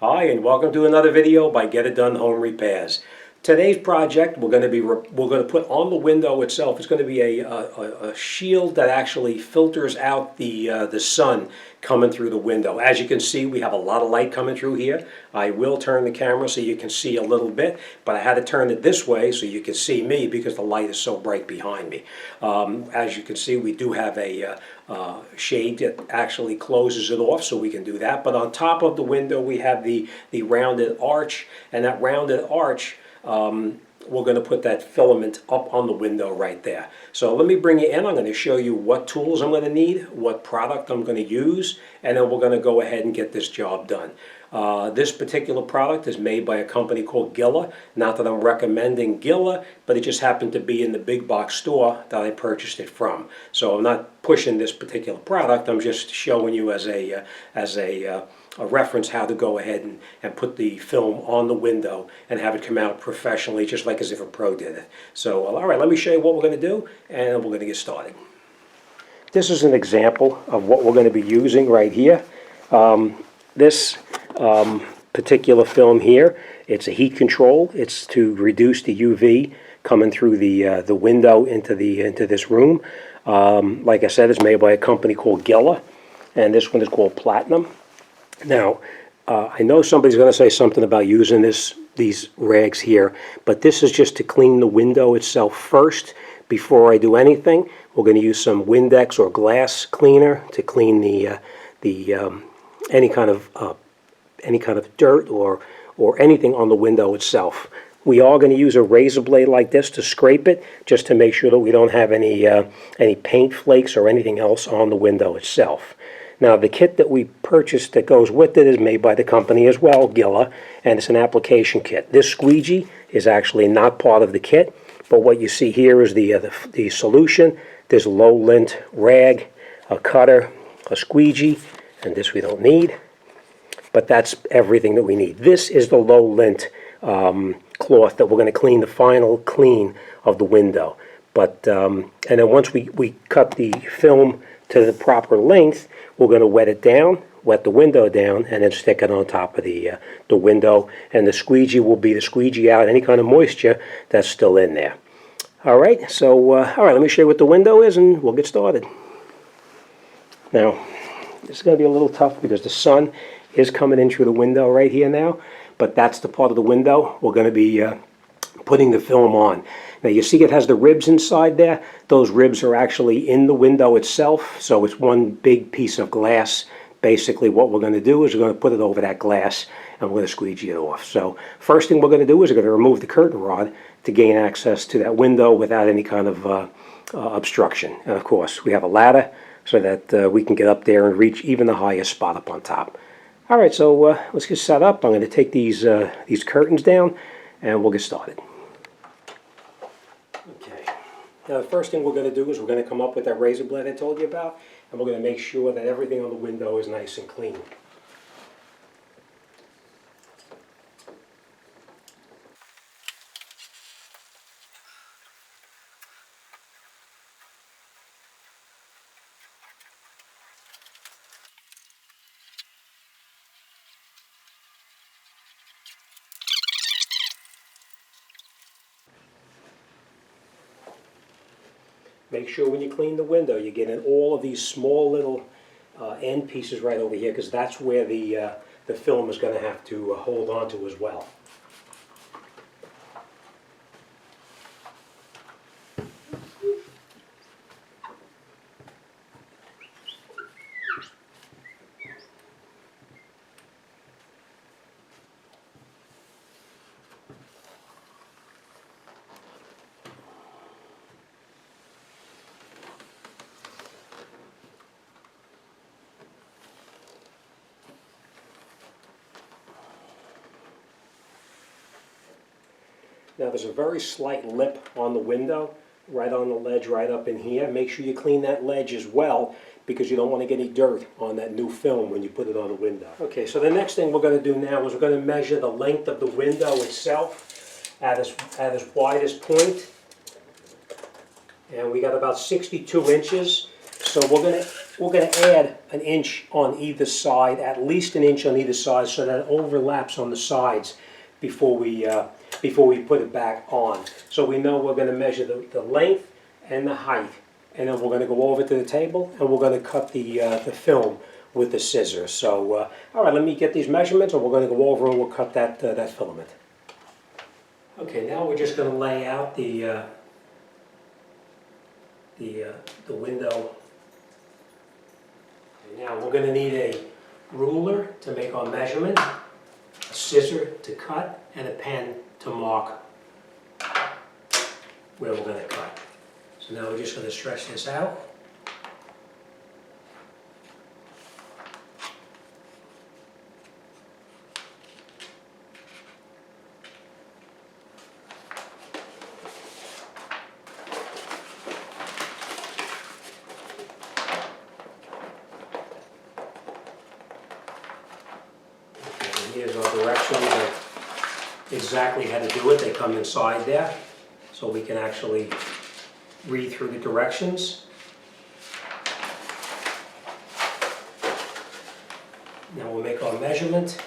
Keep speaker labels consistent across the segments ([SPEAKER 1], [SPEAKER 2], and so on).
[SPEAKER 1] Hi, and welcome to another video by Get It Done Home Repairs. Today's project we're going to put on the window itself. It's going to be a shield that actually filters out the sun coming through the window. As you can see, we have a lot of light coming through here. I will turn the camera so you can see a little bit, but I had to turn it this way so you can see me because the light is so bright behind me. As you can see, we do have a shade that actually closes it off, so we can do that. But on top of the window, we have the rounded arch, and that rounded arch, we're going to put that filament up on the window right there. So let me bring you in. I'm going to show you what tools I'm going to need, what product I'm going to use, and then we're going to go ahead and get this job done. This particular product is made by a company called Gilla. Not that I'm recommending Gilla, but it just happened to be in the big box store that I purchased it from. So I'm not pushing this particular product. I'm just showing you as a reference how to go ahead and put the film on the window and have it come out professionally, just like as if a pro did it. So, all right, let me show you what we're going to do, and we're going to get started. This is an example of what we're going to be using right here. This particular film here, it's a heat control. It's to reduce the UV coming through the window into this room. Like I said, it's made by a company called Gilla, and this one is called Platinum. Now, I know somebody's going to say something about using these rags here, but this is just to clean the window itself first. Before I do anything, we're going to use some Windex or glass cleaner to clean any kind of dirt or anything on the window itself. We are going to use a razor blade like this to scrape it, just to make sure that we don't have any paint flakes or anything else on the window itself. Now, the kit that we purchased that goes with it is made by the company as well, Gilla, and it's an application kit. This squeegee is actually not part of the kit, but what you see here is the solution. There's a low lint rag, a cutter, a squeegee, and this we don't need, but that's everything that we need. This is the low lint cloth that we're going to clean the final clean of the window. But and then once we cut the film to the proper length, we're going to wet the window down, and then stick it on top of the window. And the squeegee will be the squeegee out any kind of moisture that's still in there. All right, so all right, let me show you what the window is, and we'll get started. Now, this is going to be a little tough because the sun is coming in through the window right here now, but that's the part of the window we're going to be putting the film on. Now, you see it has the ribs inside there. Those ribs are actually in the window itself, so it's one big piece of glass. Basically, what we're going to do is we're going to put it over that glass, and we're going to squeegee it off. So first thing we're going to do is we're going to remove the curtain rod to gain access to that window without any kind of obstruction. And of course, we have a ladder so that we can get up there and reach even the highest spot up on top. All right, so let's get set up. I'm going to take these curtains down, and we'll get started. Okay. Now, the first thing we're going to do is we're going to come up with that razor blade I told you about, and we're going to make sure that everything on the window is nice and clean. Make sure when you clean the window, you get in all of these small little end pieces right over here, because that's where the film is going to have to hold on to as well. Now, there's a very slight lip on the window, right on the ledge, right up in here. Make sure you clean that ledge as well, because you don't want to get any dirt on that new film when you put it on the window. Okay, so the next thing we're going to do now is we're going to measure the length of the window itself at its widest point. And we got about 62 inches. So we're going to we're going to add an inch on either side, at least an inch on either side, so that it overlaps on the sides before we put it back on. So we know we're going to measure the length and the height, and then we're going to go over to the table and we're going to cut the film with the scissors. So, all right, let me get these measurements, and we're going to go over and we'll cut that filament. Okay, now we're just going to lay out the window. And now we're going to need a ruler to make our measurement, a scissor to cut, and a pen to mark where we're going to cut. So now we're just going to stretch this out. Here's our directions of exactly how to do it. They come inside there, so we can actually read through the directions. Now we'll make our measurement.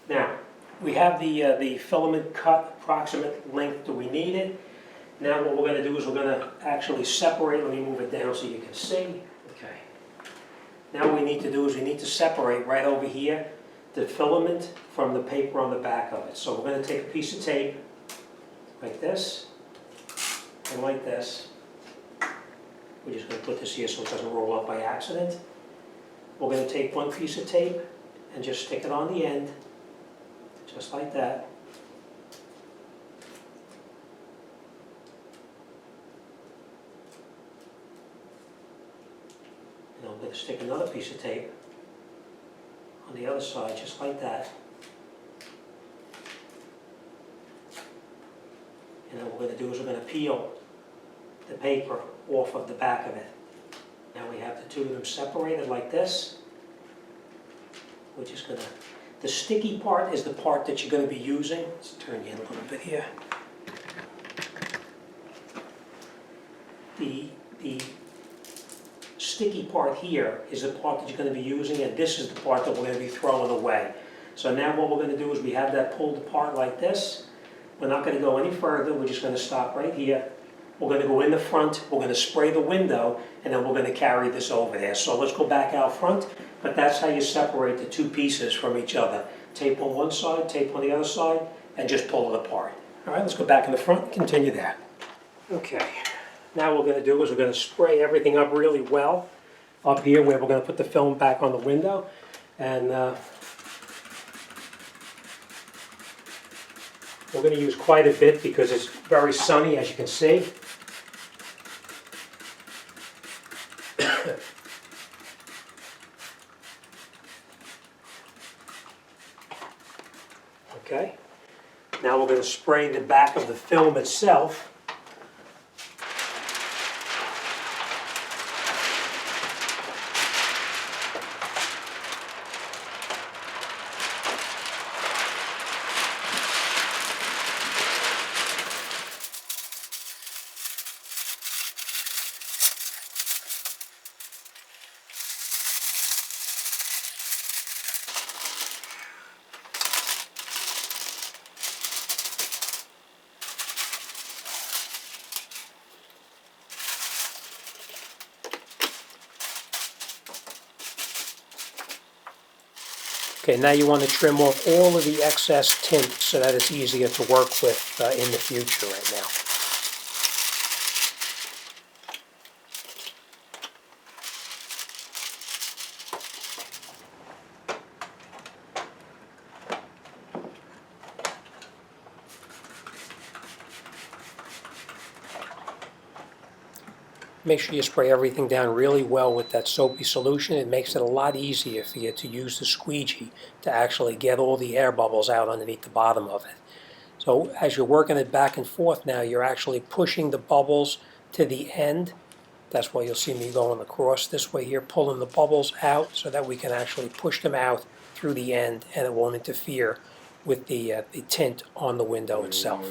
[SPEAKER 1] Now, we have the filament cut approximate length that we needed. Now what we're going to do is we're going to actually separate. Let me move it down so you can see. Okay. Now what we need to do is we need to separate right over here the filament from the paper on the back of it. So we're going to take a piece of tape like this and like this. We're just going to put this here so it doesn't roll up by accident. We're going to take one piece of tape and just stick it on the end, just like that. And I'm going to stick another piece of tape on the other side, just like that. And then what we're going to do is we're going to peel the paper off of the back of it. Now we have the two of them separated like this. We're just going to, the sticky part is the part that you're going to be using. Let's turn you in a little bit here. The sticky part here is the part that you're going to be using, and this is the part that we're going to be throwing away. So now what we're going to do is we have that pulled apart like this. We're not going to go any further. We're just going to stop right here. We're going to go in the front. We're going to spray the window, and then we're going to carry this over there. So let's go back out front. But that's how you separate the two pieces from each other. Tape on one side, tape on the other side, and just pull it apart. All right, let's go back in the front and continue that. Okay, now what we're going to do is we're going to spray everything up really well up here where we're going to put the film back on the window. And we're going to use quite a bit because it's very sunny, as you can see. Okay, now we're going to spray the back of the film itself. Okay, now you want to trim off all of the excess tint so that it's easier to work with in the future right now. Make sure you spray everything down really well with that soapy solution. It makes it a lot easier for you to use the squeegee to actually get all the air bubbles out underneath the bottom of it. So as you're working it back and forth now, you're actually pushing the bubbles to the end That's why you'll see me going across this way here, pulling the bubbles out so that we can actually push them out through the end and it won't interfere with the tint on the window itself.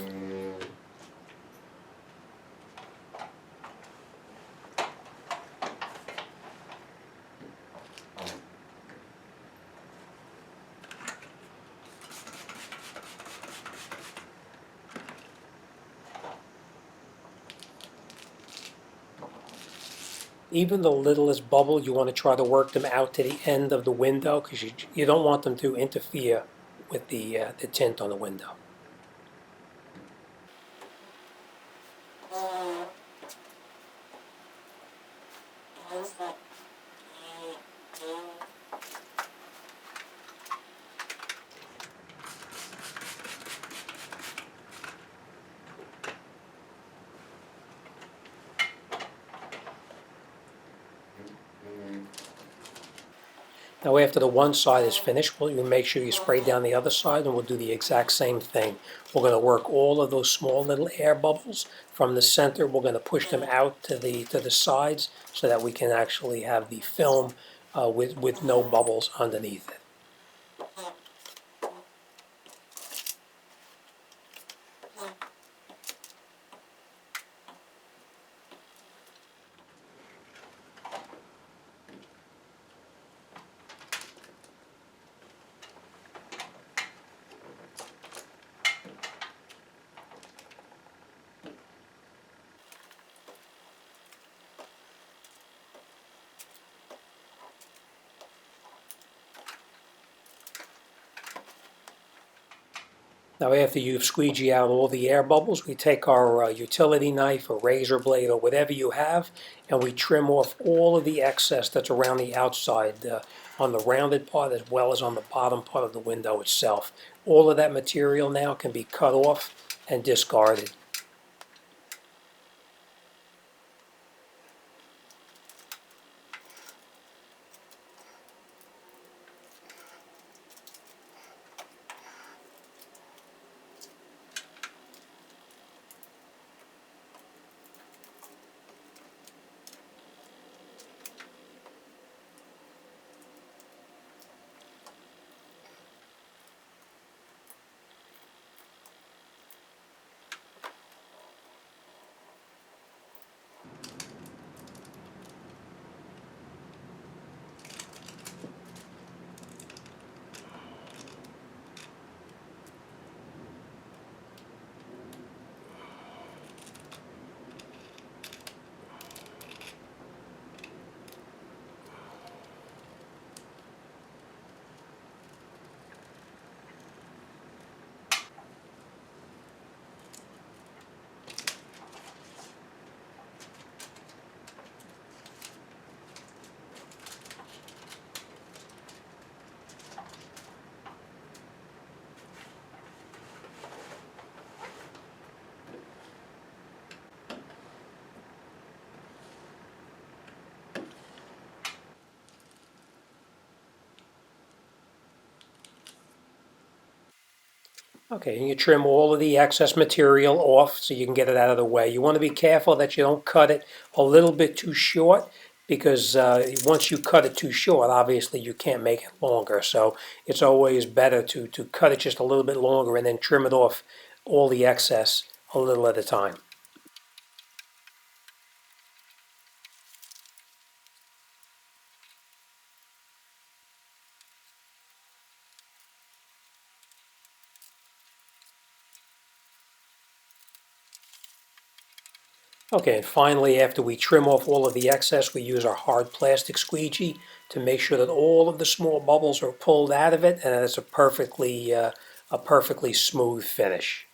[SPEAKER 1] Even the littlest bubble, you want to try to work them out to the end of the window because you don't want them to interfere with the tint on the window. Now after the one side is finished, you make sure you spray down the other side and we'll do the exact same thing. We're going to work all of those small little air bubbles from the center. We're going to push them out to the sides so that we can actually have the film with no bubbles underneath it. Now after you've squeegeed out all the air bubbles, we take our utility knife or razor blade or whatever you have, and we trim off all of the excess that's around the outside on the rounded part as well as on the bottom part of the window itself. All of that material now can be cut off and discarded. Okay, and you trim all of the excess material off so you can get it out of the way. You want to be careful that you don't cut it a little bit too short because once you cut it too short, obviously you can't make it longer. So it's always better to cut it just a little bit longer and then trim it off all the excess a little at a time. Okay, and finally, after we trim off all of the excess, we use our hard plastic squeegee to make sure that all of the small bubbles are pulled out of it, and it's a perfectly smooth finish.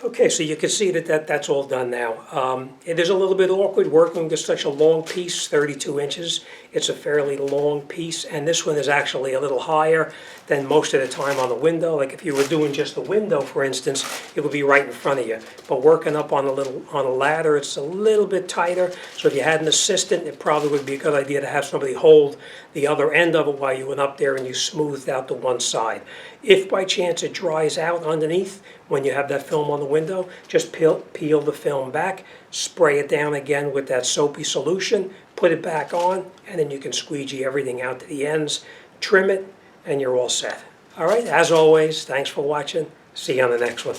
[SPEAKER 1] Okay, so you can see that's all done now. It is a little bit awkward working with such a long piece, 32 inches. It's a fairly long piece, and this one is actually a little higher than most of the time on the window. Like if you were doing just the window, for instance, it would be right in front of you. But working up on a ladder, it's a little bit tighter. So if you had an assistant, it probably would be a good idea to have somebody hold the other end of it while you went up there and you smoothed out the one side. If by chance it dries out underneath, when you have that film on the window, just peel the film back, spray it down again with that soapy solution, put it back on, and then you can squeegee everything out to the ends, trim it, and you're all set. All right, as always, thanks for watching. See you on the next one.